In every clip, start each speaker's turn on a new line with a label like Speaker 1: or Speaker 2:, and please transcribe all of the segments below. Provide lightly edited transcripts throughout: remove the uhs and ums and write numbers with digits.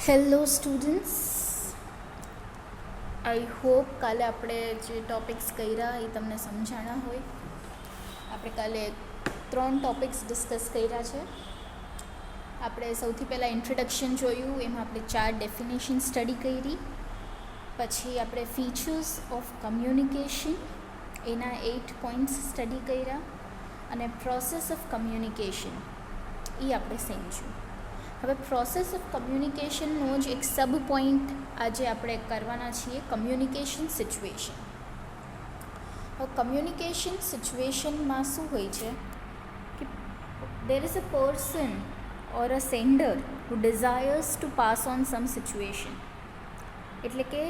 Speaker 1: Hello students, I hope કાલે આપણે જે ટોપિક્સ કર્યા એ તમને સમજાણા હોય. આપણે કાલે 3 ટોપિક્સ ડિસ્કસ કર્યા છે. આપણે સૌથી પહેલાં ઇન્ટ્રોડક્શન જોયું, એમાં આપણે 4 ડેફિનેશન સ્ટડી કરી. પછી આપણે ફીચર્સ ઓફ કમ્યુનિકેશન એના 8 પોઈન્ટ્સ સ્ટડી કર્યા અને પ્રોસેસ ઓફ કમ્યુનિકેશન એ આપણે સમજ્યું. હવે પ્રોસેસ ઓફ કમ્યુનિકેશનનો જ એક સબ પોઈન્ટ આજે આપણે કરવાના છીએ, કમ્યુનિકેશન સિચ્યુએશન. હવે કમ્યુનિકેશન સિચ્યુએશનમાં શું હોય છે કે there is a person or a sender who desires to pass on some situation. એટલે કે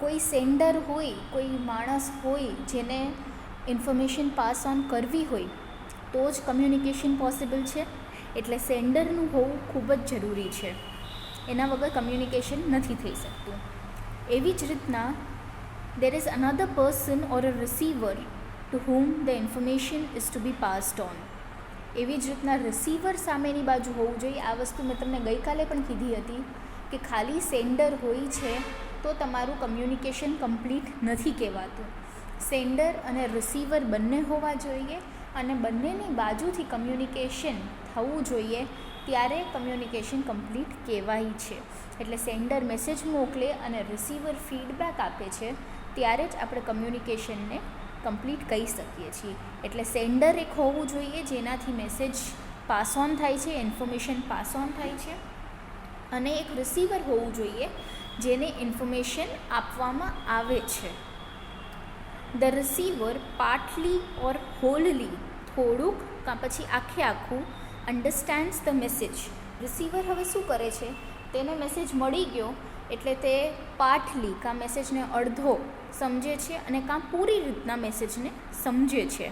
Speaker 1: કોઈ સેન્ડર હોય, કોઈ માણસ હોય જેને ઇન્ફોર્મેશન પાસ ઓન કરવી હોય તો જ કમ્યુનિકેશન પોસિબલ છે. એટલે સેન્ડરનું હોવું ખૂબ જ જરૂરી છે, એના વગર કમ્યુનિકેશન નથી થઈ શકતું. એવી જ રીતના there is another person or a receiver to whom the information is to be passed on. એવી જ રીતના રિસીવર સામેની બાજુ હોવું જોઈએ. આ વસ્તુ મેં તમને ગઈકાલે પણ કીધી હતી કે ખાલી સેન્ડર હોય છે તો તમારું કમ્યુનિકેશન કમ્પ્લીટ નથી કહેવાતું. સેન્ડર અને રિસીવર બંને હોવા જોઈએ અને બંનેની બાજુથી કમ્યુનિકેશન થવું જોઈએ, ત્યારે કમ્યુનિકેશન કમ્પ્લીટ કહેવાય છે. એટલે સેન્ડર મેસેજ મોકલે અને રિસીવર ફીડબેક આપે છે, ત્યારે જ આપણે કમ્યુનિકેશનને કમ્પ્લીટ કહી શકીએ છીએ. એટલે સેન્ડર એક હોવું જોઈએ જેનાથી મેસેજ પાસ ઓન થાય છે, ઇન્ફોર્મેશન પાસ ઓન થાય છે, અને એક રિસીવર હોવું જોઈએ જેને ઇન્ફોર્મેશન આપવામાં આવે છે. ધ રિસીવર પાર્ટલી ઓર હોલલી, થોડુંક કાં પછી આખું અન્ડરસ્ટેન્ડ્સ ધ મેસેજ. રિસીવર હવે શું કરે છે, તેને મેસેજ મળી ગયો એટલે તે પાર્ટલી કાં મેસેજને અડધો સમજે છે અને કાં પૂરી રીતના મેસેજને સમજે છે.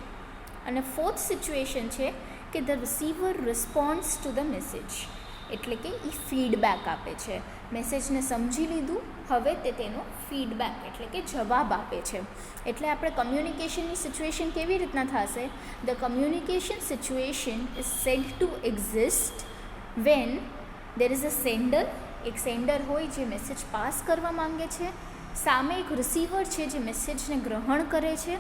Speaker 1: અને ફોર્થ સિચ્યુએશન છે કે the receiver responds to the message. એટલે કે એ ફીડબેક આપે છે. મેસેજને સમજી લીધું, હવે તે તેનો ફીડબેક એટલે કે જવાબ આપે છે. એટલે આપણે કમ્યુનિકેશનની સિચ્યુએશન કેવી રીતના થશે? The communication situation is said to exist van there is a sender. એક સેન્ડર હોય જે મેસેજ પાસ કરવા માંગે છે, સામે એક રિસીવર છે જે મેસેજને ગ્રહણ કરે છે.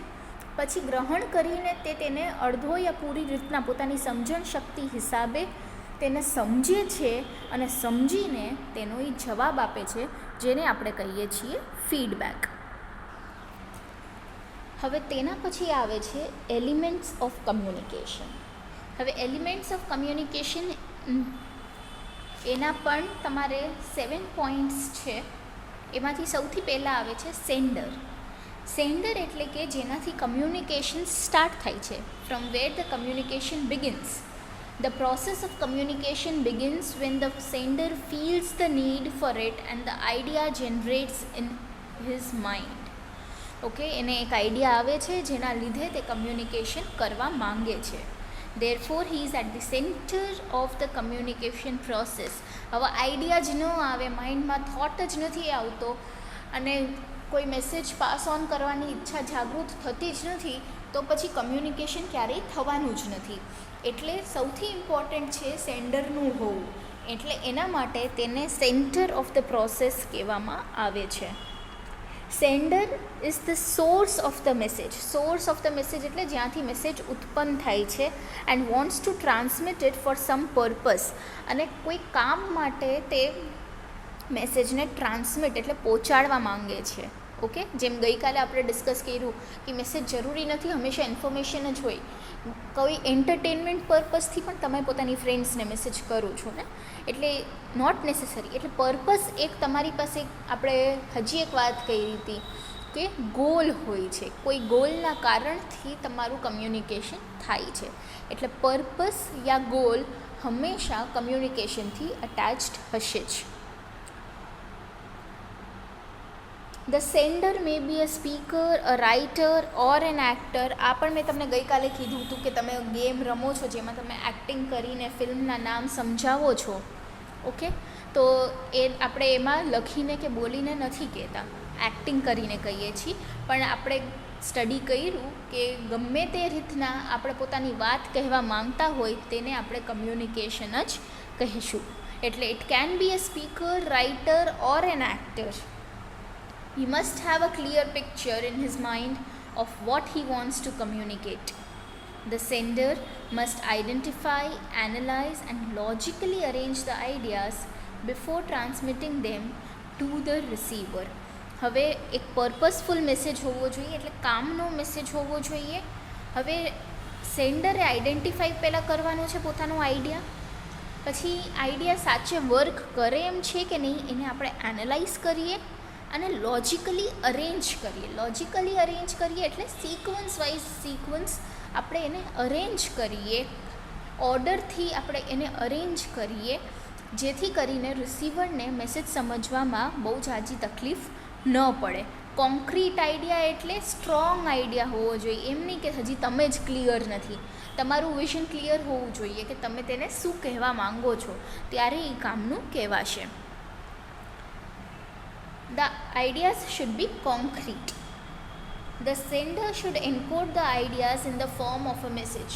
Speaker 1: પછી ગ્રહણ કરીને તે તેને અડધો યા પૂરી રીતના પોતાની સમજણ શક્તિ હિસાબે તેને સમજે છે અને સમજીને તેનો એ જવાબ આપે છે, જેને આપણે કહીએ છીએ ફીડબેક. હવે તેના પછી આવે છે એલિમેન્ટ્સ ઓફ કમ્યુનિકેશન. હવે એલિમેન્ટ્સ ઓફ કમ્યુનિકેશન એના પણ તમારે 7 પોઈન્ટ્સ છે. એમાંથી સૌથી પહેલાં આવે છે સેન્ડર. સેન્ડર એટલે કે જેનાથી કમ્યુનિકેશન સ્ટાર્ટ થાય છે, from where the communication begins. The process of communication begins when the sender feels the need for it and the idea generates in his mind. Okay, એને એક આઈડિયા આવે છે જેના લીધે તે કમ્યુનિકેશન કરવા માંગે છે. Therefore, he is at the center of the communication process. હવે આઈડિયા જ ન આવે, માઇન્ડમાં થોટ જ નથી આવતો અને કોઈ મેસેજ પાસ ઓન કરવાની ઈચ્છા જાગૃત થતી જ નથી, તો પછી કમ્યુનિકેશન ક્યારેય થવાનું જ નથી. એટલે સૌથી ઇમ્પોર્ટન્ટ છે સેન્ડરનું હોવું. એટલે એના માટે તેને સેન્ટર ઓફ ધ પ્રોસેસ કહેવામાં આવે છે. Sender is the source of the message. Source of the message એટલે જ્યાંથી મેસેજ ઉત્પન્ન થાય છે, and wants to transmit it for some purpose. અને કોઈ કામ માટે તે મેસેજને ટ્રાન્સમિટ એટલે પહોંચાડવા માંગે છે. ઓકે, જેમ ગઈકાલે આપણે ડિસ્કસ કર્યું કે મેસેજ જરૂરી નથી હંમેશા ઇન્ફોર્મેશન જ હોય. કોઈ એન્ટરટેનમેન્ટ પર્પઝથી પણ તમે પોતાની ફ્રેન્ડ્સને મેસેજ કરો છો ને, એટલે નોટ નેસેસરી. એટલે પર્પઝ એક તમારી પાસે, આપણે હજી એક વાત કરી હતી કે ગોલ હોય છે, કોઈ ગોલના કારણથી તમારું કમ્યુનિકેશન થાય છે. એટલે પર્પઝ યા ગોલ હંમેશા કમ્યુનિકેશનથી અટેચ્ડ હશે જ. The sender may be a speaker, a writer or an actor. આ પણ મેં તમને ગઈકાલે કીધું હતું કે તમે ગેમ રમો છો જેમાં તમે એક્ટિંગ કરીને ફિલ્મના નામ સમજાવો છો. ઓકે, તો એ આપણે એમાં લખીને કે બોલીને નથી કહેતા, એક્ટિંગ કરીને કહીએ છીએ. પણ આપણે સ્ટડી કર્યું કે ગમે તે રીતના આપણે પોતાની વાત કહેવા માંગતા હોય તેને આપણે કમ્યુનિકેશન જ કહીશું. એટલે it can be a speaker, writer or an actor. He must have a clear picture in his mind of what he wants to communicate. The sender must identify, analyze and logically arrange the ideas before transmitting them to the receiver. હવે એક પર્પસફુલ message હોવો જોઈએ, એટલે કામનો message હોવો જોઈએ. હવે સેન્ડરે identify પહેલાં કરવાનો છે પોતાનો આઈડિયા, પછી આઈડિયા સાચે વર્ક કરે એમ છે કે નહીં એને આપણે એનાલાઇઝ કરીએ અને લોજિકલી અરેન્જ કરીએ. એટલે સિક્વન્સ આપણે એને અરેન્જ કરીએ, ઓર્ડરથી આપણે એને અરેન્જ કરીએ, જેથી કરીને રિસીવરને મેસેજ સમજવામાં બહુ ઝાઝી તકલીફ ન પડે. કોન્ક્રીટ આઈડિયા એટલે સ્ટ્રોંગ આઈડિયા હોવો જોઈએ, એમ નહીં કે હજી તમે જ ક્લિયર નથી. તમારું વિઝન ક્લિયર હોવું જોઈએ કે તમે તેને શું કહેવા માંગો છો, ત્યારે એ કામનું કહેવાશે. The ideas should be concrete. The sender should encode the ideas in the form of a message.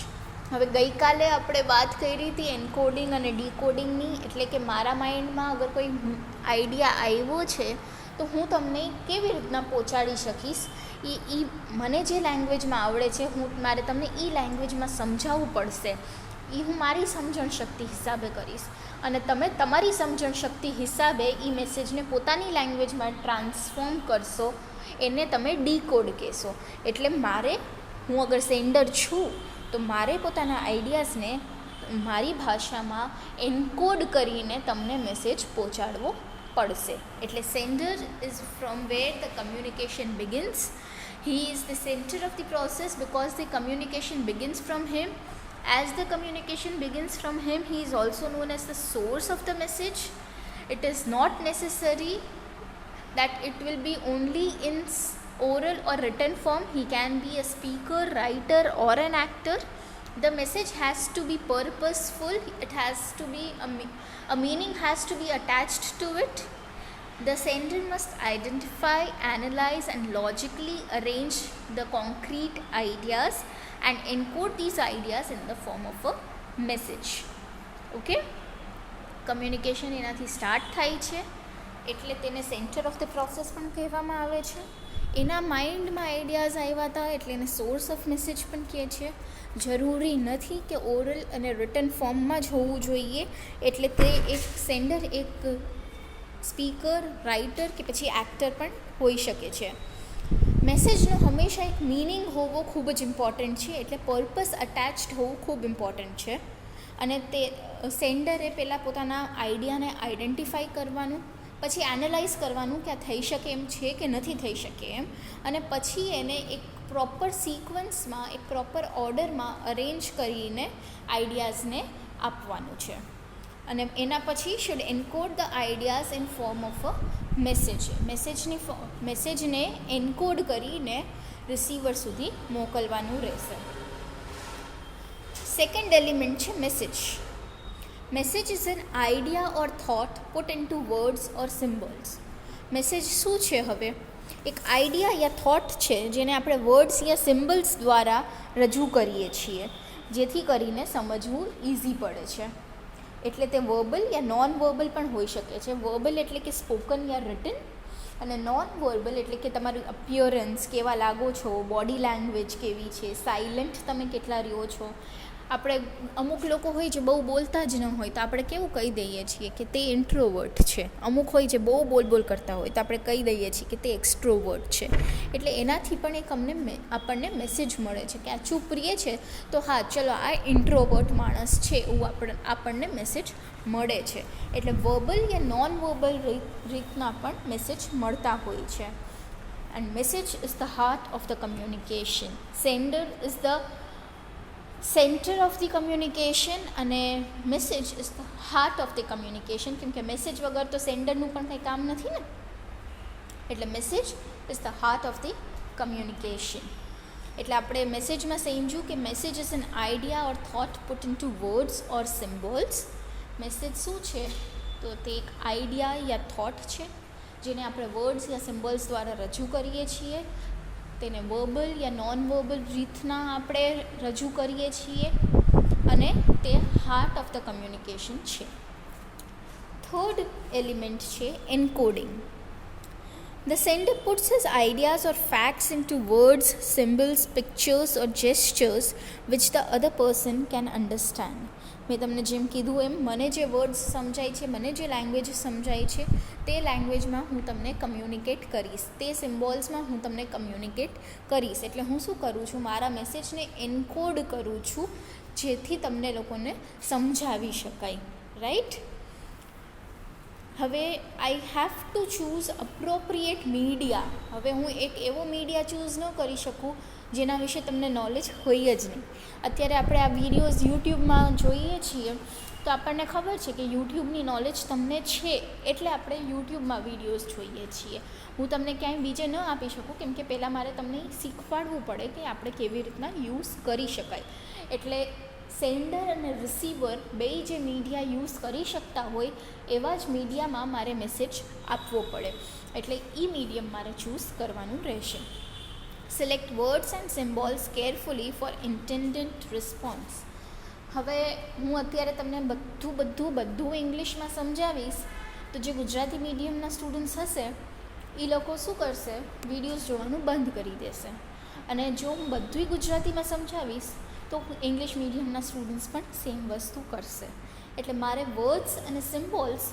Speaker 1: હવે ગઈકાલે આપણે વાત કરી હતી એન્કોડિંગ અને ડીકોડિંગની, એટલે કે મારા માઇન્ડમાં અગર કોઈ આઈડિયા આવ્યો છે તો હું તમને કેવી રીતના પહોંચાડી શકીશ, એ મને જે લેંગ્વેજમાં આવડે છે મારે તમને એ લેંગ્વેજમાં સમજાવવું પડશે. એ હું મારી સમજણ શક્તિ હિસાબે કરીશ અને તમે તમારી સમજણ શક્તિ હિસાબે એ મેસેજને પોતાની લેંગ્વેજમાં ટ્રાન્સફોર્મ કરશો, એને તમે ડીકોડ કહેશો. એટલે હું અગર સેન્ડર છું તો મારે પોતાના આઈડિયાઝને મારી ભાષામાં એન્કોડ કરીને તમને મેસેજ પહોંચાડવો પડશે. એટલે sender is from where the communication begins. He is the centre of the process because the communication begins from him. As the communication begins from him, he is also known as the source of the message. It is not necessary that it will be only in oral or written form. He can be a speaker, writer or an actor. The message has to be purposeful. It has to be a meaning has to be attached to it. The sender must identify, analyze and logically arrange the concrete ideas and encode these ideas in the form of a message. Okay? Communication એનાથી start થાય છે, એટલે તેને centre of the process પણ કહેવામાં આવે છે. એના માઇન્ડમાં આઈડિયાઝ આવ્યા હતા એટલે એને સોર્સ ઓફ મેસેજ પણ કહે છે. જરૂરી નથી કે ઓરલ અને રિટન ફોર્મમાં જ હોવું જોઈએ, એટલે તે એક સેન્ડર એક સ્પીકર, રાઇટર કે પછી એક્ટર પણ હોઈ શકે છે. મેસેજનો હંમેશા એક મિનિંગ હોવો ખૂબ જ ઇમ્પોર્ટન્ટ છે, એટલે પર્પસ અટેચ્ડ હોવું ખૂબ ઇમ્પોર્ટન્ટ છે. અને તે સેન્ડરે પહેલાં પોતાના આઈડિયાને આઈડેન્ટિફાઈ કરવાનું, પછી એનાલાઇઝ કરવાનું કે આ થઈ શકે એમ છે કે નથી થઈ શકે એમ, અને પછી એને એક પ્રોપર સિક્વન્સમાં, એક પ્રોપર ઓર્ડરમાં અરેન્જ કરીને આઈડિયાઝને આપવાનું છે. અને એના પછી should encode the ideas in form of a message. મેસેજને એન્કોડ કરીને રિસીવર સુધી મોકલવાનું રહેશે. સેકન્ડ એલિમેન્ટ છે message. Message is an idea or thought put in two words or symbols. Message શું છે? હવે એક આઈડિયા યા થોટ છે જેને આપણે વર્ડ્સ યા સિમ્બલ્સ દ્વારા રજૂ કરીએ છીએ, જેથી કરીને સમજવું ઇઝી પડે છે. એટલે તે વર્બલ યા નોન વર્બલ પણ હોઈ શકે છે. વર્બલ એટલે કે સ્પોકન યા રિટન, અને નોન વર્બલ એટલે કે તમારું અપિયરન્સ, કેવા લાગો છો, બોડી લેંગ્વેજ કેવી છે, સાયલન્ટ તમે કેટલા રહ્યો છો. આપણે અમુક લોકો હોય જે બહુ બોલતા જ ન હોય તો આપણે કેવું કહી દઈએ છીએ કે તે ઇન્ટ્રોવર્ટ છે. અમુક હોય જે બહુ બોલ કરતા હોય તો આપણે કહી દઈએ છીએ કે તે એક્સ્ટ્રોવર્ટ છે. એટલે એનાથી પણ એક આપણને મેસેજ મળે છે કે આ ચૂપ રહીએ છે તો હા ચલો આ ઇન્ટ્રોવર્ટ માણસ છે, એવું આપણને મેસેજ મળે છે. એટલે વર્બલ યા નોન વર્બલ રીતના પણ મેસેજ મળતા હોય છે. And message is the heart of the communication. Sender is the centre of the communication અને message is the heart of the communication. કેમ કે મેસેજ વગર તો સેન્ડરનું પણ કંઈ કામ નથી ને. એટલે message is the heart of the communication. એટલે આપણે મેસેજમાં સમજ્યું કે message is an idea or thought put in two words or symbols. Message શું છે? તો તે એક આઈડિયા યા થોટ છે જેને આપણે વર્ડ્સ યા સિમ્બલ્સ દ્વારા રજૂ કરીએ છીએ. તેને વર્બલ યા નોન વર્બલ રીતના આપણે રજૂ કરીએ છીએ અને તે હાર્ટ ઓફ ધ કમ્યુનિકેશન છે. થર્ડ એલિમેન્ટ છે encoding. The sender puts his ideas or facts into words, symbols, pictures or gestures which the other person can understand. મેં તમને જેમ કીધું એમ મને જે વર્ડ્સ સમજાય છે, મને જે લેંગ્વેજ સમજાય છે તે લેંગ્વેજમાં હું તમને કમ્યુનિકેટ કરીશ, તે સિમ્બોલ્સમાં હું તમને કમ્યુનિકેટ કરીશ. એટલે હું શું કરું છું, મારા મેસેજને એન્કોડ કરું છું જેથી તમને લોકોને સમજાવી શકાય. રાઈટ. હવે I have to choose appropriate media. હવે હું એક એવો મીડિયા ચૂઝ ન કરી શકું જેના વિશે તમને નોલેજ હોય જ નહીં. અત્યારે આપણે આ વિડીયોઝ યુટ્યુબમાં જોઈએ છીએ તો આપણને ખબર છે કે યુટ્યુબની નોલેજ તમને છે એટલે આપણે યુટ્યુબમાં વિડીયોઝ જોઈએ છીએ. હું તમને ક્યાંય બીજે ન આપી શકું કેમ કે પહેલાં મારે તમને શીખવાડવું પડે કે આપણે કેવી રીતના યુઝ કરી શકાય. એટલે સેન્ડર અને રિસીવર બે જે મીડિયા યુઝ કરી શકતા હોય એવા જ મીડિયામાં મારે મેસેજ આપવો પડે. એટલે એ મીડિયમ મારે ચૂઝ કરવાનું રહેશે. Select words and symbols carefully for intended response. હવે હું અત્યારે તમને બધું ઇંગ્લિશમાં સમજાવીશ તો જે ગુજરાતી મીડિયમના સ્ટુડન્ટ્સ હશે એ લોકો શું કરશે, વિડીયોઝ જોવાનું બંધ કરી દેશે. અને જો હું બધુંય ગુજરાતીમાં સમજાવીશ તો ઇંગ્લિશ મીડિયમના સ્ટુડન્ટ્સ પણ સેમ વસ્તુ કરશે. એટલે મારે વર્ડ્સ અને સિમ્બોલ્સ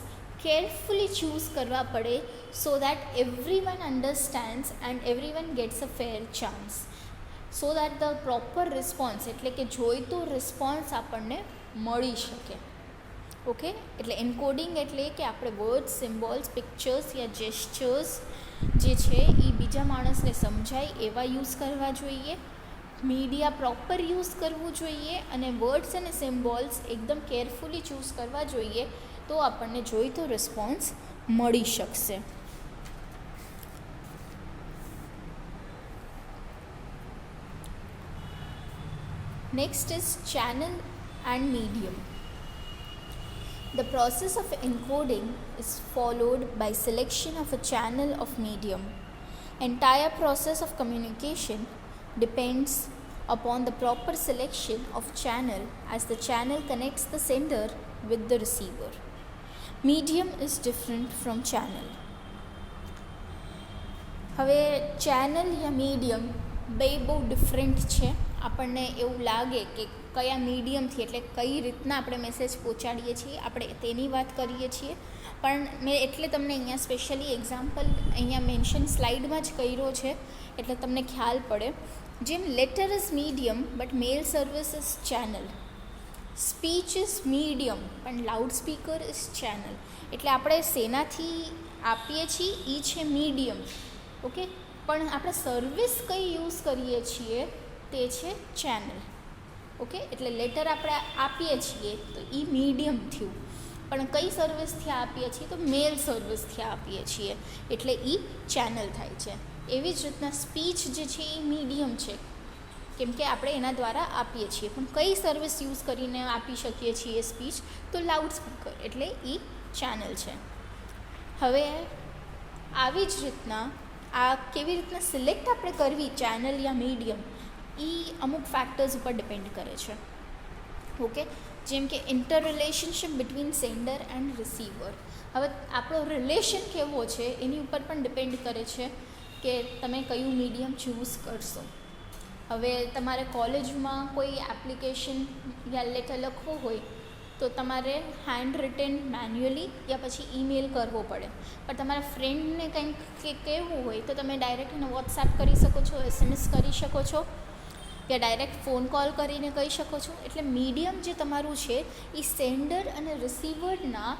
Speaker 1: કેરફુલી ચૂઝ કરવા પડે so that everyone understands and everyone gets a fair chance, so that the proper response એટલે કે જોઈતો રિસ્પોન્સ આપણને મળી શકે. ઓકે. એટલે એન્કોડિંગ એટલે કે આપણે વર્ડ્સ, સિમ્બોલ્સ, પિક્ચર્સ યા જેસ્ચર્સ જે છે એ બીજા માણસને સમજાય એવા યુઝ કરવા જોઈએ. મીડિયા પ્રોપર યુઝ કરવું જોઈએ અને વર્ડ્સ અને સિમ્બોલ્સ એકદમ કેરફુલી ચૂઝ કરવા જોઈએ તો આપણને જોઈતો રિસ્પોન્સ મળી શકશે. Next is channel and medium. The process of encoding is followed by selection of a channel of medium. Entire process of communication depends upon the proper selection of channel as the channel connects the sender with the receiver. Medium is different from channel. હવે channel યા medium બે બહુ different છે. આપણને એવું લાગે કે કયા મીડિયમથી એટલે કઈ રીતના આપણે મેસેજ પહોંચાડીએ છીએ આપણે તેની વાત કરીએ છીએ, પણ મેં એટલે તમને અહીંયા સ્પેશિયલી એક્ઝામ્પલ અહીંયા મેન્શન સ્લાઇડમાં જ કર્યો છે એટલે તમને ખ્યાલ પડે. જેમ letter is medium but mail service is channel, speech is medium પણ લાઉડ સ્પીકર ઇઝ ચેનલ. એટલે આપણે શેનાથી આપીએ છીએ એ છે મીડિયમ. ઓકે. પણ આપણે સર્વિસ કઈ યુઝ કરીએ છીએ તે છે ચેનલ. ઓકે. એટલે લેટર આપણે આપીએ છીએ તો એ મીડિયમ થયું, પણ કઈ સર્વિસથી આપીએ છીએ તો મેલ સર્વિસથી આપીએ છીએ એટલે એ ચેનલ થાય છે. એવી જ રીતના સ્પીચ જે છે એ મીડિયમ છે કેમ કે આપણે એના દ્વારા આપીએ છીએ, પણ કઈ સર્વિસ યુઝ કરીને આપી શકીએ છીએ સ્પીચ તો લાઉડ સ્પીકર એટલે એ ચેનલ છે. હવે આવી જ રીતના આ કેવી રીતના સિલેક્ટ આપણે કરવી ચેનલ યા મીડિયમ એ અમુક ફેક્ટર્સ ઉપર ડિપેન્ડ કરે છે. ઓકે. જેમ કે inter relationship between sender and receiver. હવે આપણો રિલેશન કેવો છે એની ઉપર પણ ડિપેન્ડ કરે છે કે તમે કયું મીડિયમ ચૂઝ કરશો. હવે તમારે કોલેજમાં કોઈ એપ્લિકેશન યા લેટર લખવો હોય તો તમારે હેન્ડ રિટન મેન્યુઅલી યા પછી ઈમેલ કરવો પડે, પણ તમારા ફ્રેન્ડને કંઈક કહેવું હોય તો તમે ડાયરેક્ટ એને વોટ્સએપ કરી શકો છો, SMS કરી શકો છો યા ડાયરેક્ટ ફોન કોલ કરીને કહી શકો છો. એટલે મીડિયમ જે તમારું છે એ સેન્ડર અને રિસીવરના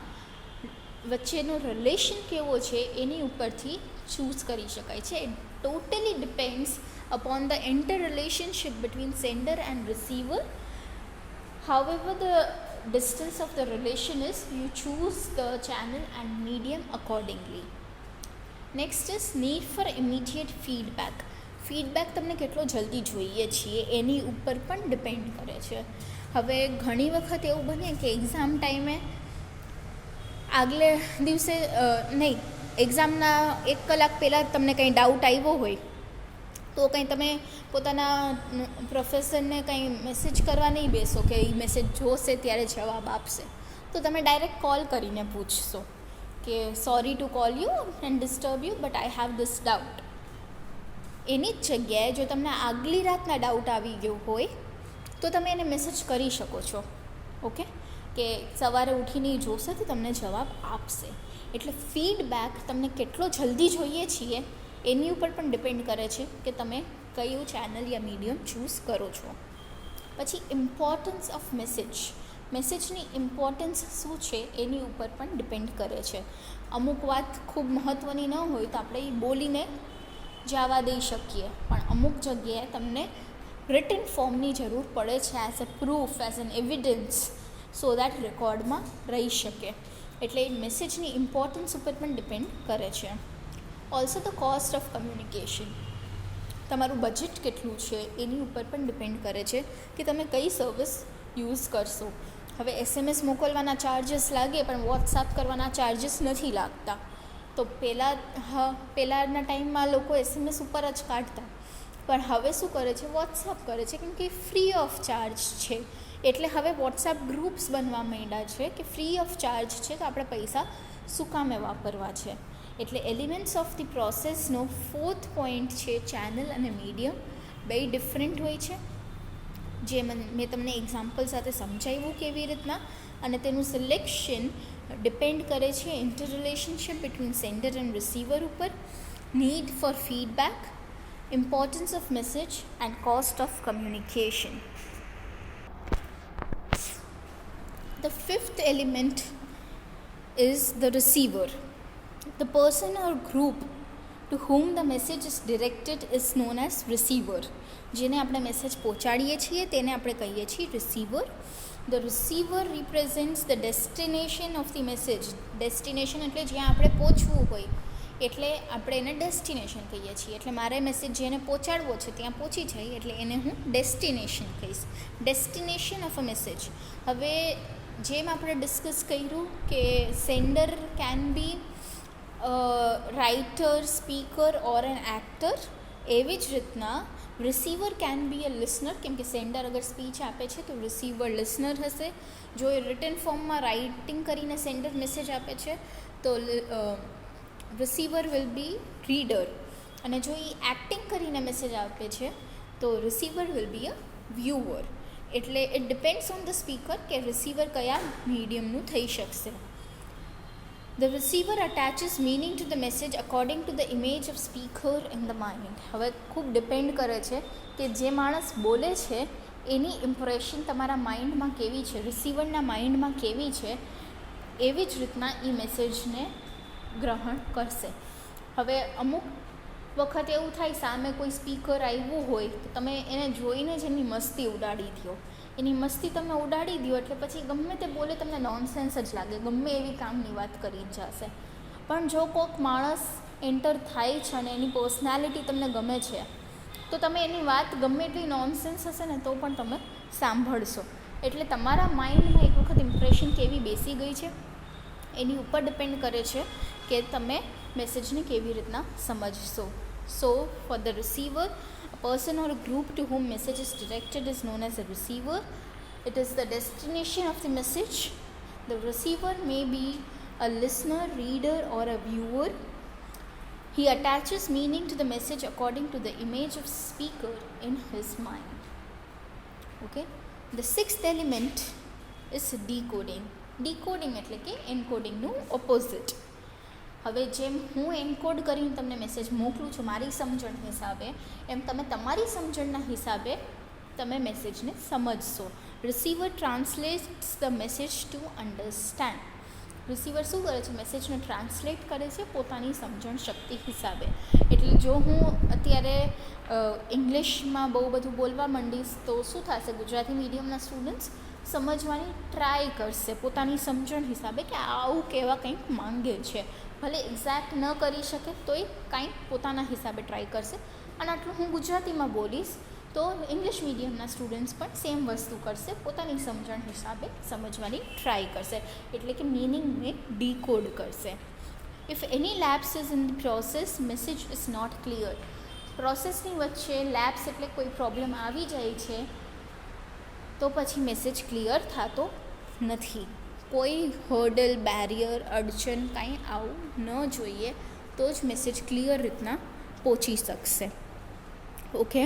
Speaker 1: વચ્ચેનો રિલેશન કેવો છે એની ઉપરથી ચૂઝ કરી શકાય છે. Totally depends upon the interrelationship between sender and receiver. However the distance of the relation is, you choose the channel and medium accordingly. Next is need for immediate feedback. Feedback તમને કેટલો જલ્દી જોઈએ છીએ એની ઉપર પણ ડિપેન્ડ કરે છે. હવે ઘણી વખત એવું બને કે એક્ઝામ ટાઈમે આગલે દિવસે નહીં, એક્ઝામના 1 કલાક પહેલાં તમને કંઈ ડાઉટ આવ્યો હોય તો કંઈ તમે પોતાના પ્રોફેસરને કંઈ મેસેજ કરવા નહીં બેસો કે એ મેસેજ જોશે ત્યારે જવાબ આપશે. તો તમે ડાયરેક્ટ કોલ કરીને પૂછશો કે sorry to call you and disturb you but I have this doubt. એની જ જગ્યાએ જો તમને આગલી રાતના ડાઉટ આવી ગયો હોય તો તમે એને મેસેજ કરી શકો છો. ઓકે, કે સવારે ઉઠીને જોશે તો તમને જવાબ આપશે. એટલે ફીડબેક તમને કેટલો જલ્દી જોઈએ છીએ એની ઉપર પણ ડિપેન્ડ કરે છે કે તમે કયું ચેનલ યા મીડિયમ ચૂઝ કરો છો. પછી ઇમ્પોર્ટન્સ ઓફ મેસેજની ઇમ્પોર્ટન્સ શું છે એની ઉપર પણ ડિપેન્ડ કરે છે. અમુક વાત ખૂબ મહત્ત્વની ન હોય તો આપણે એ બોલીને જવા દઈ શકીએ, પણ અમુક જગ્યાએ તમને રિટન ફોર્મની જરૂર પડે છે as a proof, as an evidence, so that રેકોર્ડમાં રહી શકે. એટલે એ મેસેજની ઇમ્પોર્ટન્સ ઉપર પણ ડિપેન્ડ કરે છે. Also the cost of communication, તમારું બજેટ કેટલું છે એની ઉપર પણ ડિપેન્ડ કરે છે કે તમે કઈ સર્વિસ યુઝ કરશો. હવે SMS મોકલવાના ચાર્જીસ લાગે પણ વોટ્સએપ કરવાના ચાર્જીસ નથી લાગતા. તો પહેલાંના ટાઈમમાં લોકો SMS ઉપર જ કાઢતા, પણ હવે શું કરે છે, વોટ્સએપ કરે છે, કેમ કે ફ્રી ઓફ ચાર્જ છે. એટલે હવે વોટ્સએપ ગ્રુપ્સ બનવા માંડ્યા છે કે ફ્રી ઓફ ચાર્જ છે તો આપણે પૈસા શું કામે વાપરવા છે. એટલે એલિમેન્ટ્સ ઓફ ધી પ્રોસેસનો 4th પોઈન્ટ છે ચેનલ અને મીડિયમ. બે ડિફરન્ટ હોય છે, જે મેં તમને એક્ઝામ્પલ સાથે સમજાવ્યું કેવી રીતના. અને તેનું સિલેક્શન ડિપેન્ડ કરે છે inter relationship between sender and receiver ઉપર, need for feedback, importance of message and cost of communication. The 5th element is the receiver. The person or group to whom the message is directed is known as receiver. જેને આપણે message પહોંચાડીએ છીએ તેને આપણે કહીએ છીએ receiver. The receiver represents the destination of the message. Destination એટલે જ્યાં આપણે પહોંચવું હોય, એટલે આપણે એને ડેસ્ટિનેશન કહીએ છીએ. એટલે મારે મેસેજ જેને પહોંચાડવો છે ત્યાં પહોંચી જાય એટલે એને હું ડેસ્ટિનેશન કહીશ. Destination of a message. હવે જેમ આપણે ડિસ્કસ કર્યું કે sender can be writer, speaker or an actor, એવી જ રીતના receiver can be a listener. કેમ કે સેન્ડર અગર સ્પીચ આપે છે તો રિસીવર લિસનર હશે. જો એ રિટન ફોર્મમાં રાઇટિંગ કરીને સેન્ડર મેસેજ આપે છે તો રિસીવર વિલ બી રીડર. અને જો એ એક્ટિંગ કરીને મેસેજ આપે છે તો receiver will be a viewer. એટલે it depends on the speaker કે રિસીવર કયા મીડિયમનું થઈ શકશે. The receiver attaches meaning to the message according to the image of speaker in the mind. હવે ખૂબ ડિપેન્ડ કરે છે કે જે માણસ બોલે છે એની ઇમ્પ્રેશન તમારા માઇન્ડમાં કેવી છે, રિસીવરના માઇન્ડમાં કેવી છે, એવી જ રીતના એ મેસેજને ગ્રહણ કરશે. હવે અમુક વખત એવું થાય સામે કોઈ સ્પીકર આવ્યું હોય તો તમે એને જોઈને જ એની મસ્તી ઉડાડી દો. એની મસ્તી તમે ઉડાડી દો એટલે પછી ગમે તે બોલે તમને નોનસેન્સ જ લાગે, ગમે એવી કામની વાત કરી જ જશે. પણ જો કોઈક માણસ એન્ટર થાય છે અને એની પર્સનાલિટી તમને ગમે છે તો તમે એની વાત ગમે એટલી નોનસેન્સ હશે ને તો પણ તમે સાંભળશો. એટલે તમારા માઇન્ડમાં એક વખત ઇમ્પ્રેશન કેવી બેસી ગઈ છે એની ઉપર ડિપેન્ડ કરે છે કે તમે મેસેજને કેવી રીતના સમજશો. So, for the receiver, a person or a group to whom message is directed is known as a receiver. It is the destination of the message. The receiver may be a listener, reader or a viewer. He attaches meaning to the message according to the image of speaker in his mind. Okay? The 6th element is decoding. Decoding એટલે કે એન્કોડિંગનું opposite. હવે જેમ હું encode કરીને તમને message મોકલું છું મારી સમજણ હિસાબે, એમ તમે તમારી સમજણના હિસાબે તમે મેસેજને સમજશો. Receiver translates the message to understand. Receiver શું કરે છે, મેસેજને ટ્રાન્સલેટ કરે છે પોતાની સમજણ શક્તિ હિસાબે. એટલે જો હું અત્યારે ઇંગ્લિશમાં બહુ બધું બોલવા માંડીશ તો શું થશે, ગુજરાતી મીડિયમના સ્ટુડન્ટ્સ સમજવાની ટ્રાય કરશે પોતાની સમજણ હિસાબે કે આવું કહેવા કંઈક માંગે છે. ભલે એક્ઝેક્ટ ન કરી શકે તોય કાંઈક પોતાના હિસાબે ટ્રાય કરશે. અને આટલું હું ગુજરાતીમાં બોલીશ તો ઇંગ્લિશ મીડિયમના સ્ટુડન્ટ્સ પણ સેમ વસ્તુ કરશે, પોતાની સમજણ હિસાબે સમજવાની ટ્રાય કરશે. એટલે કે મિનિંગને ડીકોડ કરશે. If any lapse is in the process, message is not clear. પ્રોસેસની વચ્ચે લેપ્સ એટલે કોઈ પ્રોબ્લેમ આવી જાય છે તો પછી મેસેજ ક્લિયર થતો નથી. કોઈ હર્ડલ, બેરિયર, અડચણ કાંઈ આવું ન જોઈએ, તો જ મેસેજ ક્લિયર રીતના પહોંચી શકશે. ઓકે,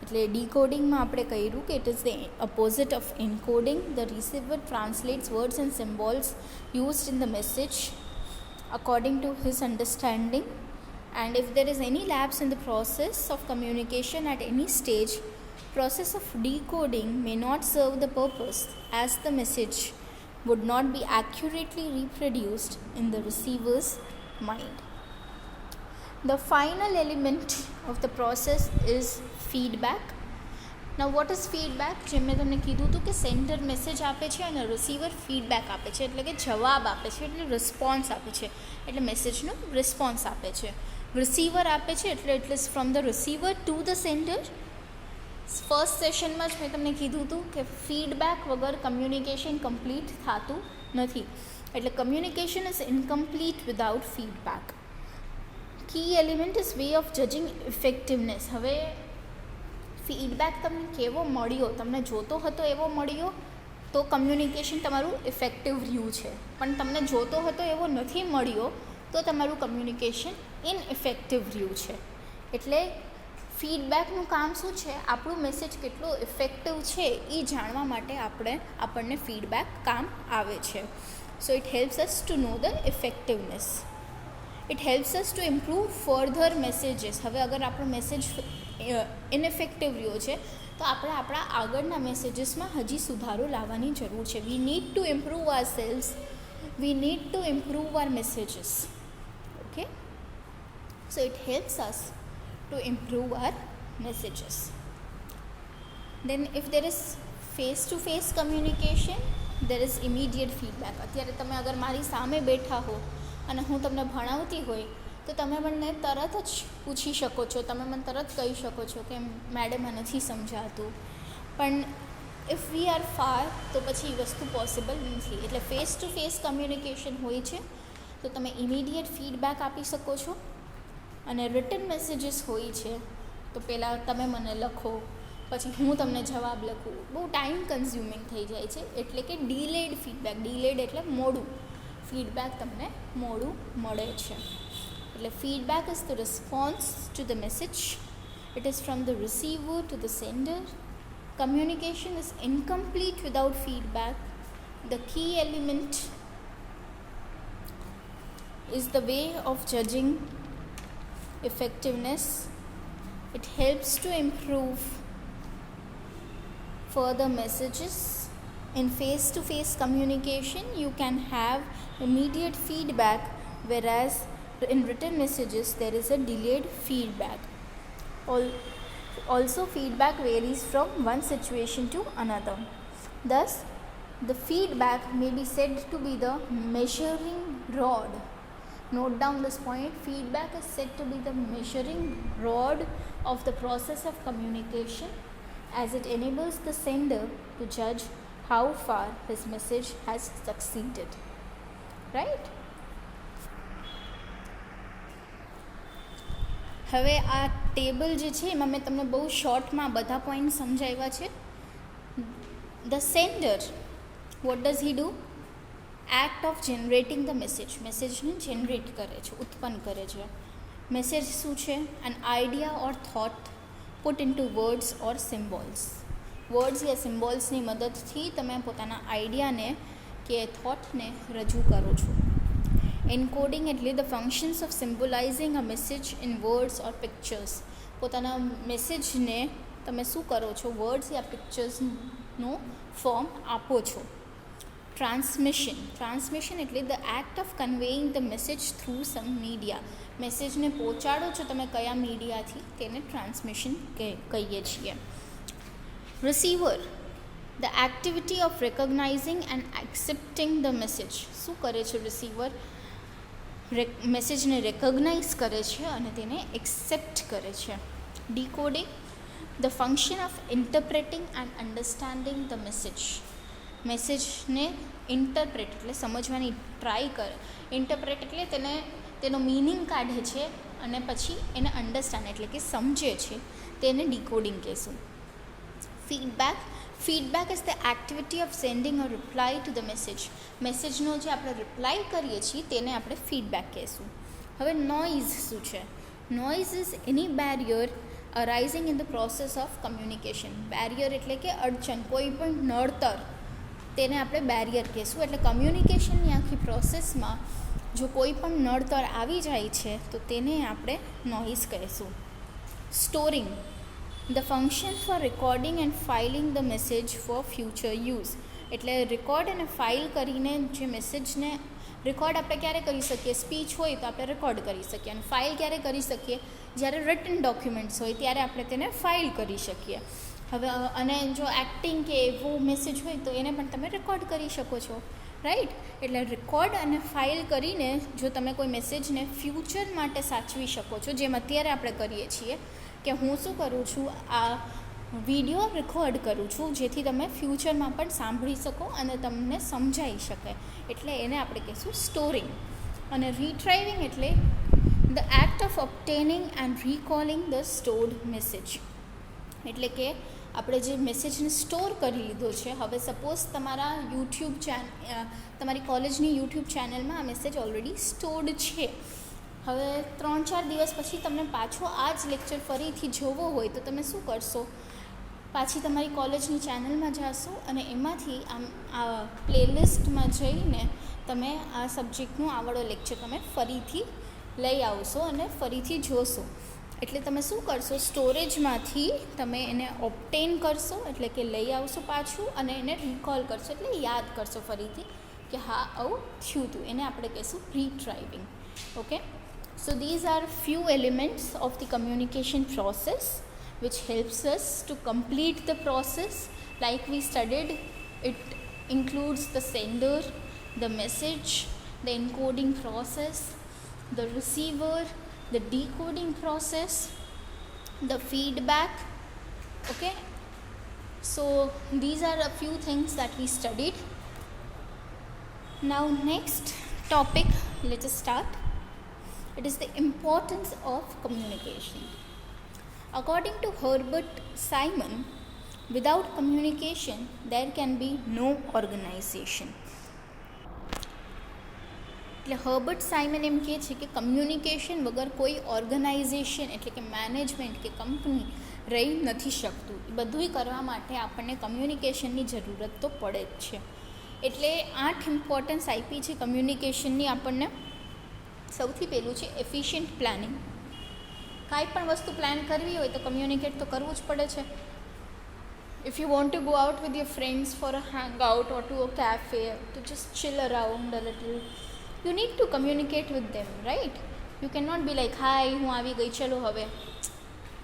Speaker 1: એટલે ડીકોડિંગમાં આપણે કહ્યું કે it is the opposite of encoding. The receiver translates words and symbols used in the message according to his understanding, and if there is any lapse in the process of communication at any stage, process of decoding may not serve the purpose, as the message would not be accurately reproduced in the receiver's mind. The final element of the process is feedback. Now what is feedback? જેમ મેં તમને કીધું હતું કે sender message આપે છે અને receiver feedback આપે છે, એટલે કે જવાબ આપે છે, એટલે રિસ્પોન્સ આપે છે, એટલે મેસેજનો રિસ્પોન્સ આપે છે. રિસીવર આપે છે એટલે it is from the receiver to the sender. First સેશનમાં જ મેં તમને કીધું હતું કે ફીડબેક વગર કમ્યુનિકેશન કમ્પ્લીટ થતું નથી, એટલે communication is incomplete without feedback. Key element is way of judging effectiveness. હવે ફીડબેક તમને કેવો મળ્યો, તમને જોતો હતો એવો મળ્યો તો કમ્યુનિકેશન તમારું ઇફેક્ટિવ રહ્યું છે, પણ તમને જોતો હતો એવો નથી મળ્યો તો તમારું કમ્યુનિકેશન ઇનઇફેક્ટિવ રહ્યું છે. એટલે ફીડબેકનું કામ શું છે? આપણું મેસેજ કેટલો ઇફેક્ટિવ છે એ જાણવા માટે આપણને ફીડબેક કામ આવે છે. So it helps us to know the effectiveness. It helps us to improve further messages. હવે અગર આપણો મેસેજ ઇનઇફેક્ટિવ રહ્યો છે તો આપણે આપણા આગળના મેસેજીસમાં હજી સુધારો લાવવાની જરૂર છે. We need to improve our sales, we need to improve our messages. Okay, so it helps us to improve our messages. Then if there is face to face communication, there is immediate feedback. અત્યારે તમે અગર મારી સામે બેઠા હો અને હું તમને ભણાવતી હોય તો તમે મને તરત જ પૂછી શકો છો, તમે મને તરત કહી શકો છો કે મેડમ આ નથી સમજાતું. પણ ઇફ વી આર ફાર તો પછી એ વસ્તુ પોસિબલ નથી. એટલે ફેસ ટુ ફેસ કમ્યુનિકેશન હોય છે તો તમે ઇમિડિયેટ ફીડબેક આપી શકો છો. અને રિટન મેસેજીસ હોય છે તો પહેલાં તમે મને લખો, પછી હું તમને જવાબ લખું, બહુ ટાઈમ કન્ઝ્યુમિંગ થઈ જાય છે. એટલે કે ડીલેડ ફીડબેક, ડીલેડ એટલે મોડું ફીડબેક તમને મોડું મળે છે. એટલે feedback is the response to the message. It is from the receiver to the sender. Communication is incomplete without feedback. The key element is the way of judging effectiveness. It helps to improve further messages. In face-to-face communication, you can have immediate feedback, whereas in written messages there is a delayed feedback. Also, feedback varies from one situation to another. Thus, the feedback may be said to be the measuring rod. Note down this point. Feedback is said to be the measuring rod of the process of communication, as it enables the sender to judge how far his message has succeeded. Right? હવે આ table જે છે એમાં મેં તમને બહુ શોર્ટમાં બધા point સમજાવ્યા છે. The sender, what does he do? Act of generating the message. મેસેજને જનરેટ કરે છે, ઉત્પન્ન કરે છે. મેસેજ શું છે? An idea or thought put in two words or symbols. Words યા સિમ્બોલ્સની મદદથી તમે પોતાના આઈડિયાને કે થોટને રજૂ કરો છો. એન્કોડિંગ એટલે the functions of symbolising a message in words or pictures. પોતાના મેસેજને તમે શું કરો છો? વર્ડ્સ યા પિક્ચર્સનું ફોર્મ આપો છો. ટ્રાન્સમિશન. ટ્રાન્સમિશન એટલે the act of conveying the message through some media. મેસેજને પહોંચાડો છો તમે કયા મીડિયાથી, તેને ટ્રાન્સમિશન કહીએ છીએ. Receiver, the activity of recognising and accepting the message. શું કરે છે રિસીવર? મેસેજને રેકોગ્નાઇઝ કરે છે અને તેને એક્સેપ્ટ કરે છે. Decoding, the function of interpreting and understanding the message. મેસેજને ઇન્ટરપ્રેટ એટલે સમજવાની ટ્રાય કરે. ઇન્ટરપ્રેટ એટલે તેનો મિનિંગ કાઢે છે અને પછી એને અન્ડરસ્ટેન્ડ એટલે કે સમજે છે, તેને ડીકોડિંગ કહેશું. Feedback, feedback is the activity of sending a reply to the મેસેજનો જે આપણે રિપ્લાય કરીએ છીએ તેને આપણે ફીડબેક કહીશું. હવે નોઇઝ શું છે? Noise is any barrier arising in the process of communication. Barrier એટલે કે અડચણ, કોઈ પણ નડતર, તેને આપણે બેરિયર કહીશું. એટલે કમ્યુનિકેશનની આખી પ્રોસેસમાં જો કોઈ પણ નડતર આવી જાય છે તો તેને આપણે નોઇઝ કહીશું. Storing, the function for recording and filing the message for future use. એટલે રેકોર્ડ અને ફાઇલ કરીને જે મેસેજને રેકોર્ડ આપણે ક્યારે કરી શકીએ? સ્પીચ હોય તો આપણે રેકોર્ડ કરી શકીએ, અને ફાઇલ ક્યારે કરી શકીએ? જ્યારે રિટન ડોક્યુમેન્ટ્સ હોય ત્યારે આપણે તેને ફાઇલ કરી શકીએ. હવે અને જો એક્ટિંગ કે એવો મેસેજ હોય તો એને પણ તમે રેકોર્ડ કરી શકો છો, રાઈટ? એટલે રેકોર્ડ અને ફાઇલ કરીને જો તમે કોઈ મેસેજને ફ્યુચર માટે સાચવી શકો છો, જેમ અત્યારે આપણે કરીએ છીએ કે હું શું કરું છું, આ વિડીયો રેકોર્ડ કરું છું જેથી તમે ફ્યુચરમાં પણ સાંભળી શકો અને તમને સમજાઈ શકે, એટલે એને આપણે કહીશું સ્ટોરિંગ. અને રીટ્રાઇવિંગ એટલે the act of obtaining and recalling the stored message. એટલે કે આપણે જે મેસેજને સ્ટોર કરી લીધો છે, હવે સપોઝ તમારા તમારી કોલેજની યુટ્યુબ ચેનલમાં આ મેસેજ ઓલરેડી સ્ટોર્ડ છે. હવે 3-4 દિવસ પછી તમને પાછો આ જ લેક્ચર ફરીથી જોવો હોય તો તમે શું કરશો? પાછી તમારી કોલેજની ચેનલમાં જાશો અને એમાંથી આ પ્લેલિસ્ટમાં જઈને તમે આ સબ્જેક્ટનું આવડો લેક્ચર તમે ફરીથી લઈ આવશો અને ફરીથી જોશો. એટલે તમે શું કરશો? સ્ટોરેજમાંથી તમે એને ઓબ્ટેન કરશો, એટલે કે લઈ આવશો પાછું, અને એને રિકોલ કરશો, એટલે યાદ કરશો ફરીથી કે હા આવું થયું હતું. એને આપણે કહીશું retrieving. Okay, so these are few elements of the communication process which helps us to complete the process. Like we studied, it includes the sender, the message, the encoding process, the receiver, the decoding process, the feedback. Okay, so these are a few things that we studied. Now next topic, let us start. It is the importance of communication. According to Herbert Simon, without communication there can be no organization. એટલે Herbert Simon એમ કહે છે કે communication વગર કોઈ organisation એટલે કે management કે company રહી નથી શકતું. એ બધુંય કરવા માટે આપણને કમ્યુનિકેશનની જરૂરત તો પડે જ છે. એટલે 8 ઇમ્પોર્ટન્સ આપી છે કમ્યુનિકેશનની આપણને. સૌથી પહેલું છે એફિશિયન્ટ પ્લાનિંગ. કાંઈ પણ વસ્તુ પ્લાન કરવી હોય તો કમ્યુનિકેટ તો કરવું જ પડે છે. If you want to go out with your friends for a hangout or to a cafe to just chill around a little, you need to communicate with them, right? You cannot be like, hi, હું આવી ગઈ, ચલો હવે.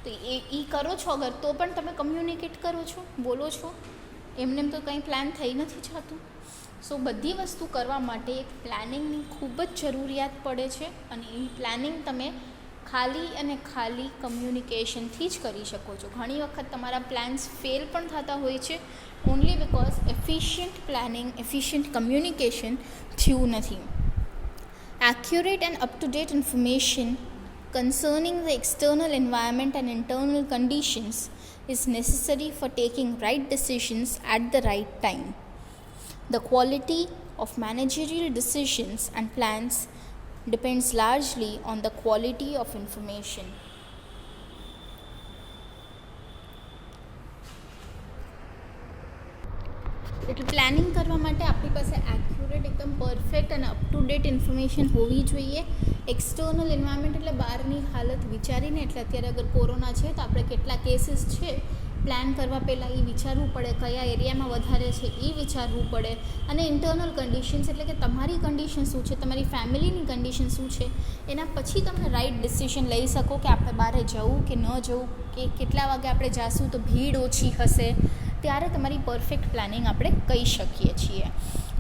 Speaker 1: તો એ કરો છો અગર તો પણ તમે કમ્યુનિકેટ કરો છો, બોલો છો. એમને તો કંઈ પ્લાન થઈ નથી જતું. સો બધી વસ્તુ કરવા માટે એક પ્લાનિંગની ખૂબ જ જરૂરિયાત પડે છે, અને એ પ્લાનિંગ તમે ખાલી અને ખાલી કમ્યુનિકેશનથી જ કરી શકો છો. ઘણી વખત તમારા પ્લાન્સ ફેલ પણ થતા હોય છે only because efficient planning, efficient communication થયું નથી. Accurate and up-to-date information concerning the external environment and internal conditions is necessary for taking right decisions at the right time. The quality of managerial decisions and plans depends largely on the quality of information. એટલે planning કરવા માટે આપણી પાસે accurate, એકદમ perfect અને up to date information હોવી જોઈએ. External environment એટલે બહારની હાલત વિચારીને, એટલે અત્યારે અગર કોરોના છે તો આપણે કેટલા કેસીસ છે પ્લાન કરવા પહેલાં એ વિચારવું પડે, કયા એરિયામાં વધારે છે એ વિચારવું પડે. અને ઇન્ટરનલ કન્ડિશન્સ એટલે કે તમારી કન્ડિશન શું છે, તમારી ફેમિલીની કન્ડિશન શું છે, એના પછી તમે રાઇટ ડિસિઝન લઈ શકો કે આપણે બહાર જવું કે ન જવું, કે કેટલા વાગે આપણે જાશું તો ભીડ ઓછી હશે. ત્યારે તમારી પરફેક્ટ પ્લાનિંગ આપણે કહી શકીએ છીએ.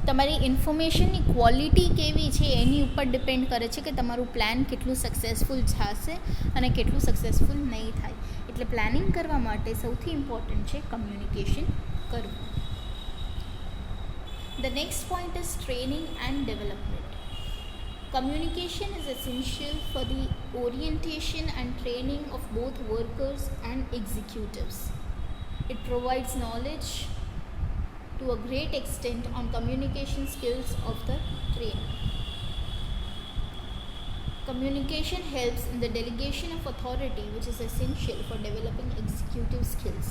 Speaker 1: તમારી ઇન્ફોર્મેશનની ક્વોલિટી કેવી છે એની ઉપર ડિપેન્ડ કરે છે કે તમારું પ્લાન કેટલું સક્સેસફુલ થશે અને કેટલું સક્સેસફુલ નહીં થાય. એટલે પ્લાનિંગ કરવા માટે સૌથી ઇમ્પોર્ટન્ટ છે કમ્યુનિકેશન કરવું. The next point is training and development. Communication is essential for the orientation and training of both workers and executives. It provides knowledge, to a great extent on communication skills of the trainer. Communication helps in the delegation of authority, which is essential for developing executive skills.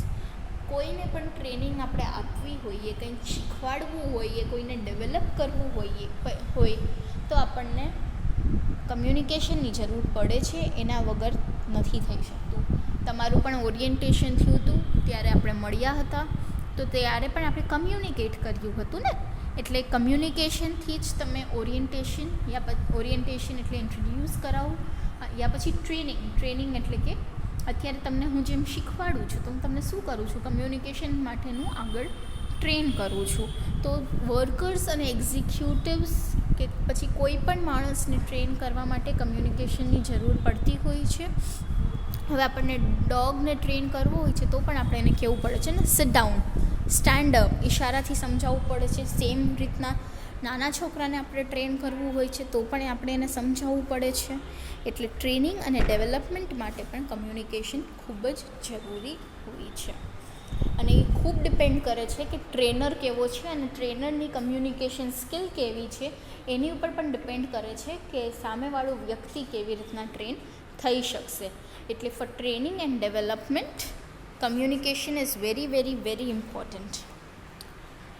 Speaker 1: કોઈને પણ training આપણે આપવી હોઈએ, કંઈક શીખવાડવું હોઈએ, કોઈને develop કરવું હોય તો આપણને કમ્યુનિકેશનની જરૂર પડે છે, એના વગર નથી થઈ શકતું. તમારું પણ ઓરિએન્ટેશન થયું હતું ત્યારે આપણે મળ્યા હતા, તો ત્યારે પણ આપણે કમ્યુનિકેટ કર્યું હતું ને, એટલે કમ્યુનિકેશનથી જ તમે ઓરિએન્ટેશન એટલે ઇન્ટ્રોડ્યુસ કરાવું, યા પછી ટ્રેનિંગ એટલે કે અત્યારે તમને હું જેમ શીખવાડું છું તો હું તમને શું કરું છું, કમ્યુનિકેશન માટેનું આગળ ટ્રેન કરું છું. તો વર્કર્સ અને એક્ઝિક્યુટિવ્સ કે પછી કોઈ પણ માણસને ટ્રેન કરવા માટે કમ્યુનિકેશનની જરૂર પડતી હોય છે. હવે આપણને ડોગને ટ્રેન કરવો હોય છે તો પણ આપણે એને કહેવું પડે છે ને, સિટ ડાઉન, સ્ટેન્ડ અપ, ઇશારાથી સમજાવવું પડે છે. સેમ રીતના નાના છોકરાને આપણે ટ્રેન કરવું હોય છે તો પણ આપણે એને સમજાવવું પડે છે. એટલે ટ્રેનિંગ અને ડેવલપમેન્ટ માટે પણ કમ્યુનિકેશન ખૂબ જ જરૂરી હોય છે. અને એ ખૂબ ડિપેન્ડ કરે છે કે ટ્રેનર કેવો છે અને ટ્રેનરની કમ્યુનિકેશન સ્કિલ કેવી છે, એની ઉપર પણ ડિપેન્ડ કરે છે કે સામેવાળું વ્યક્તિ કેવી રીતના ટ્રેન થઈ શકશે. એટલે for training and development communication is very, very, very important.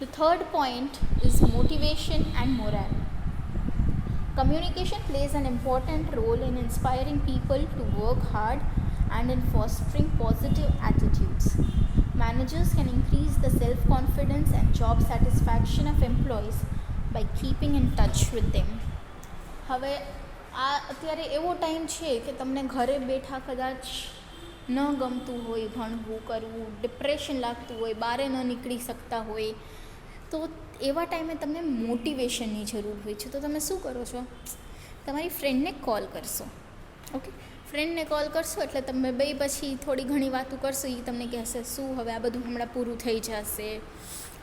Speaker 1: The third point is motivation and morale. Communication plays an important role in inspiring people to work hard and in fostering positive attitudes. Managers can increase the self-confidence and job satisfaction of employees by keeping in touch with them. હવે અત્યારે એવો time છે કે તમને ઘરે બેઠા કદાચ ન ગમતું હોય, ભણવું કરવું, ડિપ્રેશન લાગતું હોય, બહાર ન નીકળી શકતા હોય, તો એવા ટાઈમે તમને મોટિવેશનની જરૂર હોય છે. તો તમે શું કરો છો, તમારી ફ્રેન્ડને કોલ કરશો. ઓકે, ફ્રેન્ડને કોલ કરશો એટલે તમે બે પછી થોડી ઘણી વાતો કરશો. એ તમને કહેશે શું હવે આ બધું હમણાં પૂરું થઈ જશે,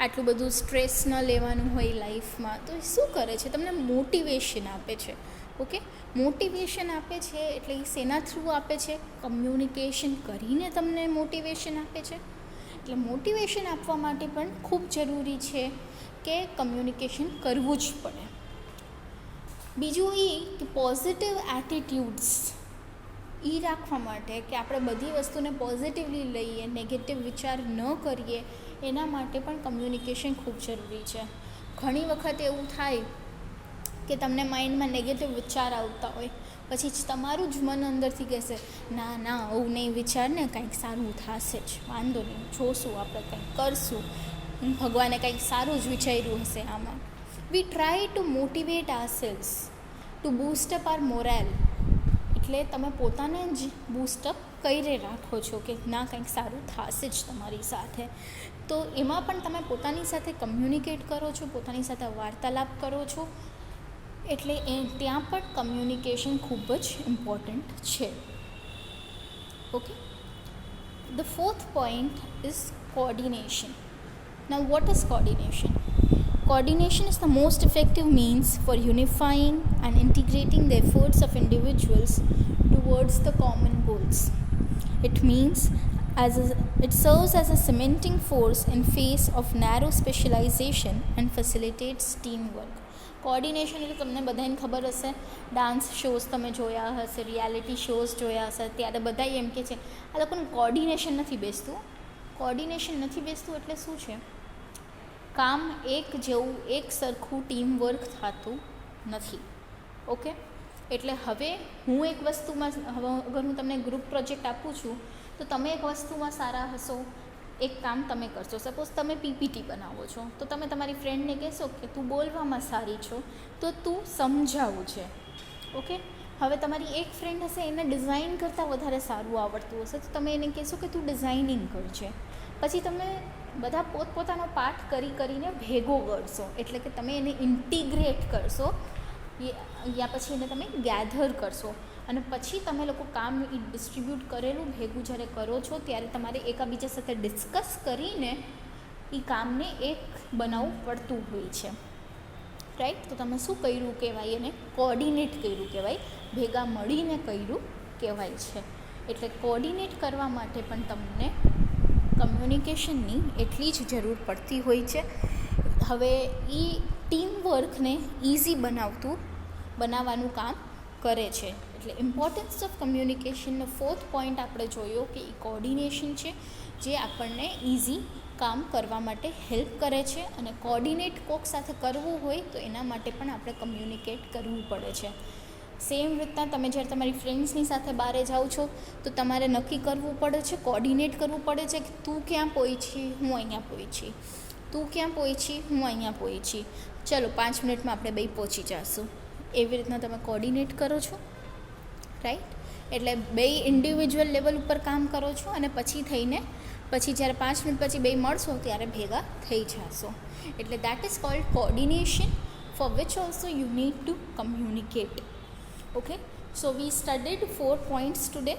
Speaker 1: આટલું બધું સ્ટ્રેસ ન લેવાનું હોય લાઈફમાં. તો એ શું કરે છે, તમને મોટિવેશન આપે છે. ઓકે, મોટિવેશન આપે છે એટલે એ શેના થ્રુ આપે છે, કમ્યુનિકેશન કરીને તમને મોટિવેશન આપે છે. એટલે મોટિવેશન આપવા માટે પણ ખૂબ જરૂરી છે કે કમ્યુનિકેશન કરવું જ પડે. બીજું એ કે પોઝિટિવ એટીટ્યૂડ્સ એ રાખવા માટે કે આપણે બધી વસ્તુને પોઝિટિવલી લઈએ, નેગેટિવ વિચાર ન કરીએ, એના માટે પણ કમ્યુનિકેશન ખૂબ જરૂરી છે. ઘણી વખત એવું થાય કે તમને માઇન્ડમાં નેગેટિવ વિચાર આવતા હોય, પછી જ તમારું જ મન અંદરથી કહેશે ના આવું નહીં વિચાર ને, કંઈક સારું થશે જ, વાંધો નહીં, જોશું, આપણે કંઈક કરશું, ભગવાને કંઈક સારું જ વિચાર્યું હશે આમાં. We try to motivate ourselves to boost up our morale. એટલે તમે પોતાને જ બૂસ્ટઅપ કરી રાખો છો કે ના કંઈક સારું થશે જ તમારી સાથે. તો એમાં પણ તમે પોતાની સાથે કમ્યુનિકેટ કરો છો, પોતાની સાથે વાર્તાલાપ કરો છો, એટલે ત્યાં પણ કમ્યુનિકેશન ખૂબ જ ઇમ્પોર્ટન્ટ છે. Okay, the fourth point is coordination. Now what is coordination? Coordination is the most effective means for unifying and integrating the efforts of individuals towards the common goals. It serves as a cementing force in face of narrow specialization and facilitates teamwork. Coordination એટલે તમને બધાને ખબર હશે, dance shows તમે જોયા હશે, reality shows જોયા હશે, ત્યારે બધા એમ કે છે આ લોકોનું કોર્ડિનેશન નથી બેસતું. કોર્ડિનેશન નથી બેસતું એટલે શું છે, કામ એક જેવું એક સરખું ટીમ વર્ક થતું નથી. ઓકે, એટલે હવે હું એક વસ્તુમાં, હવે અગર હું તમને ગ્રુપ પ્રોજેક્ટ આપું છું તો તમે એક વસ્તુમાં સારા હશો, એક કામ તમે કરશો. સપોઝ તમે પીપીટી બનાવો છો તો તમે તમારી ફ્રેન્ડને કહેશો કે તું બોલવામાં સારી છો તો તું સમજાવું છે. ઓકે, હવે તમારી એક ફ્રેન્ડ હશે એને ડિઝાઇન કરતાં વધારે સારું આવડતું હશે તો તમે એને કહેશો કે તું ડિઝાઇનિંગ કરજે. પછી તમે બધા પોતપોતાનો પાર્ટ કરીને ભેગો કરશો, એટલે કે તમે એને ઇન્ટિગ્રેટ કરશો, યા પછી એને તમે ગેધર કરશો, અને પછી તમે લોકો કામ ડિસ્ટ્રીબ્યુટ કરેલું ભેગું જ્યારે કરો છો ત્યારે તમારે એકબીજા સાથે ડિસ્કસ કરીને એ કામને એક બનાવવું પડતું હોય છે. રાઈટ, તો તમે શું કર્યું કહેવાય, એને કોર્ડિનેટ કર્યું કહેવાય, ભેગા મળીને કર્યું કહેવાય છે. એટલે કોર્ડિનેટ કરવા માટે પણ તમને કમ્યુનિકેશનની એટલી જ જરૂર પડતી હોય છે. હવે એ ટીમ વર્કને ઇઝી બનાવવાનું કામ કરે છે. એટલે ઇમ્પોર્ટન્સ ઓફ કમ્યુનિકેશનનો 4th પોઈન્ટ આપણે જોયો કે એ કોર્ડિનેશન છે, જે આપણને ઇઝી કામ કરવા માટે હેલ્પ કરે છે. અને કોર્ડિનેટ કોક સાથે કરવું હોય તો એના માટે પણ આપણે કમ્યુનિકેટ કરવું પડે છે. સેમ રીતના તમે જ્યારે તમારી ફ્રેન્ડ્સની સાથે બહાર જાઓ છો તો તમારે નક્કી કરવું પડે છે, કોર્ડિનેટ કરવું પડે છે કે તું ક્યાં પહોંચી, હું અહીંયા પહોંચી, તું ક્યાં પહોંચી, હું અહીંયા પહોંચી, ચલો 5 મિનિટમાં આપણે બે પહોંચી જઈશું. એવી રીતના તમે કોર્ડિનેટ કરો છો, રાઈટ. એટલે બે ઇન્ડિવિજ્યુઅલ લેવલ ઉપર કામ કરો છો અને પછી જ્યારે 5 મિનિટ પછી બે મળશો ત્યારે ભેગા થઈ જશો. એટલે that is called coordination, for which also you need to communicate. Okay, so we studied 4 points today.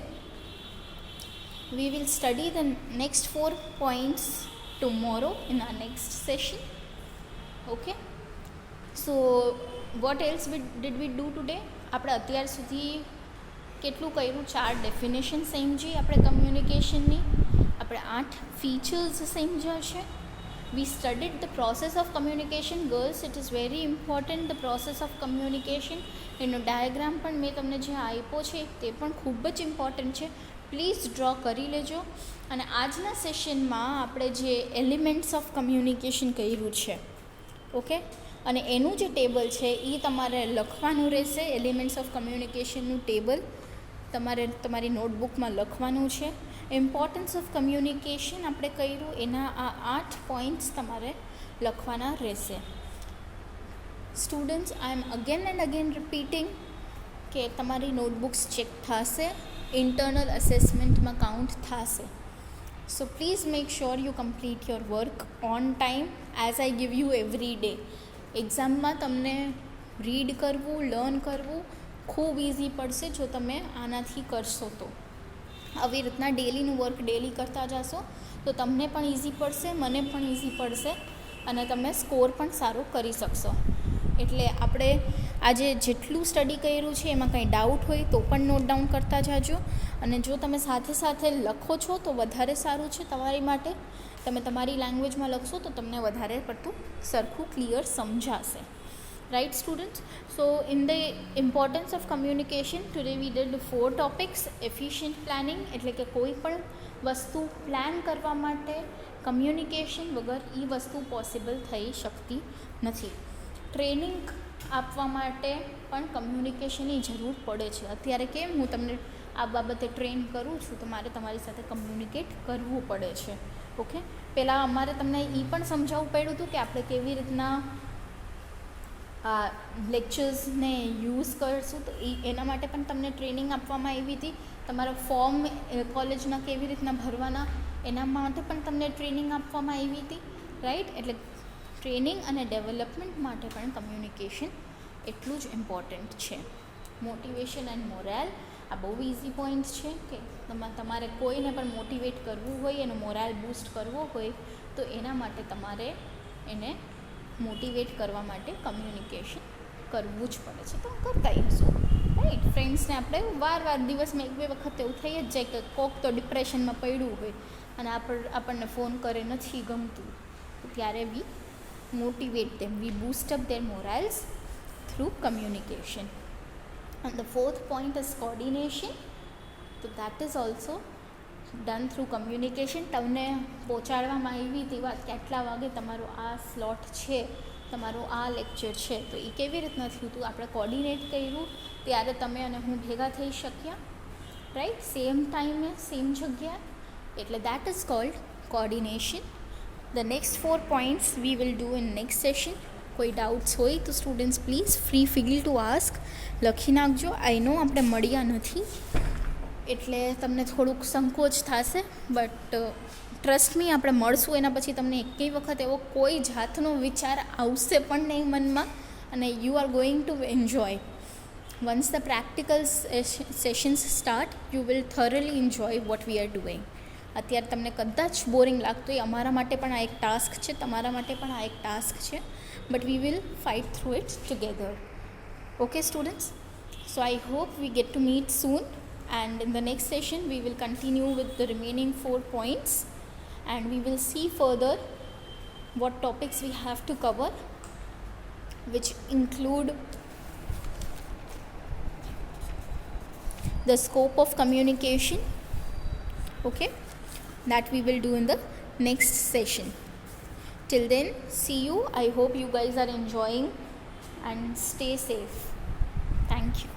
Speaker 1: We will study the next 4 points tomorrow in our next session. Okay, so what else did we do today? આપણે અત્યાર સુધી કેટલું કર્યું? 4 definition સમજી આપણે કમ્યુનિકેશનની, આપણે 8 features સમજ્યા છે. We studied the process of communication. Girls, it is very important, the process of communication. એનો ડાયાગ્રામ પણ મેં તમને જે આપ્યો છે તે પણ ખૂબ જ ઇમ્પોર્ટન્ટ છે, પ્લીઝ ડ્રો કરી લેજો. અને આજના સેશનમાં આપણે જે એલિમેન્ટ્સ ઓફ કમ્યુનિકેશન કર્યું છે, ઓકે, અને એનું જે ટેબલ છે એ તમારે લખવાનું રહેશે. એલિમેન્ટ્સ ઓફ કમ્યુનિકેશનનું ટેબલ તમારે તમારી નોટબુકમાં લખવાનું છે. ઇમ્પોર્ટન્સ ઓફ કમ્યુનિકેશન આપણે કર્યું, એના આ 8 પોઈન્ટ્સ તમારે લખવાના રહેશે. Students, I am again and again repeating કે તમારી નોટબુક્સ ચેક થશે, ઇન્ટરનલ અસેસમેન્ટમાં કાઉન્ટ થશે. So please make sure you complete your work on time as I give you every day. એક્ઝામમાં તમને રીડ કરવું, લર્ન કરવું ખૂબ ઇઝી પડશે જો તમે આનાથી કરશો તો. આવી રીતના ડેલીનું વર્ક ડેલી કરતા જશો તો તમને પણ ઇઝી પડશે, મને પણ ઇઝી પડશે અને તમે સ્કોર પણ સારો કરી શકશો. એટલે આપણે આજે જેટલું સ્ટડી કર્યું છે એમાં કંઈ ડાઉટ હોય તો પણ નોટ ડાઉન કરતા જાજો. અને જો તમે સાથે સાથે લખો છો તો વધારે સારું છે તમારી માટે. તમે તમારી લેંગ્વેજમાં લખશો તો તમને વધારે પડતું સરખું ક્લિયર સમજાશે. Right, students? So in the importance of communication, today we did 4 topics. Efficient planning, એટલે કે કોઈ પણ વસ્તુ પ્લાન કરવા માટે કમ્યુનિકેશન વગર એ વસ્તુ પોસિબલ થઈ શકતી નથી. ટ્રેનિંગ આપવા માટે પણ કમ્યુનિકેશનની જરૂર પડે છે. અત્યારે કેમ હું તમને આ બાબતે ટ્રેન કરું છું તો મારે તમારી સાથે કમ્યુનિકેટ કરવું પડે છે. ઓકે, પહેલાં અમારે તમને એ પણ સમજાવવું પડ્યું હતું કે આપણે કેવી રીતના આ લેક્ચર્સને યુઝ કરશું, તો એના માટે પણ તમને ટ્રેનિંગ આપવામાં આવી હતી. તમારા ફોર્મ કોલેજના કેવી રીતના ભરવાના એના માટે પણ તમને ટ્રેનિંગ આપવામાં આવી હતી, રાઈટ. એટલે ટ્રેનિંગ અને ડેવલપમેન્ટ માટે પણ કમ્યુનિકેશન એટલું જ ઇમ્પોર્ટન્ટ છે. મોટિવેશન એન્ડ મોરાલ, આ બહુ ઇઝી પોઈન્ટ છે કે તમારે કોઈને પણ મોટિવેટ કરવું હોય, એનો મોરાલ બૂસ્ટ કરવો હોય તો એના માટે તમારે એને મોટિવેટ કરવા માટે કમ્યુનિકેશન કરવું જ પડે છે. તો કરતા હશું, રાઈટ. ફ્રેન્ડ્સને આપણે વાર દિવસમાં 1-2 વખત એવું થઈ જ જાય કે કોક તો ડિપ્રેશનમાં પડ્યું હોય અને આપણને ફોન કરે નથી ગમતું, તો ત્યારે we motivate them, we boost up their morals through communication. And the 4th point is coordination. So that is also done through communication. તમને પહોંચાડવામાં આવી હતી વાત કે આટલા વાગે તમારો આ સ્લોટ છે, તમારો આ લેક્ચર છે, તો એ કેવી રીતના થયું હતું? આપણે કોર્ડિનેટ કર્યું ત્યારે તમે અને હું ભેગા થઈ શક્યા, રાઈટ, સેમ ટાઈમે સેમ જગ્યા. એટલે that is called coordination. The next 4 points we will do in next session. કોઈ ડાઉટ્સ હોય તો students please feel to ask, લખી નાખજો. આઈ નો આપણે મળ્યા નથી એટલે તમને થોડુંક સંકોચ થશે, બટ ટ્રસ્ટ મી આપણે મળશું એના પછી તમને એકેય વખત એવો કોઈ જાતનો વિચાર આવશે પણ નહીં મનમાં, અને you are going to enjoy. Once the practical sessions start you will thoroughly enjoy what we are doing. અત્યારે તમને કદાચ બોરિંગ લાગતું હોય, અમારા માટે પણ આ એક ટાસ્ક છે, તમારા માટે પણ આ એક ટાસ્ક છે, but we will fight through it together. Okay, students? So I hope we get to meet soon, and in the next session we will continue with the remaining 4 points and we will see further what topics we have to cover, which include the scope of communication. Okay, that we will do in the next session. Till then, see you. I hope you guys are enjoying and stay safe. Thank you.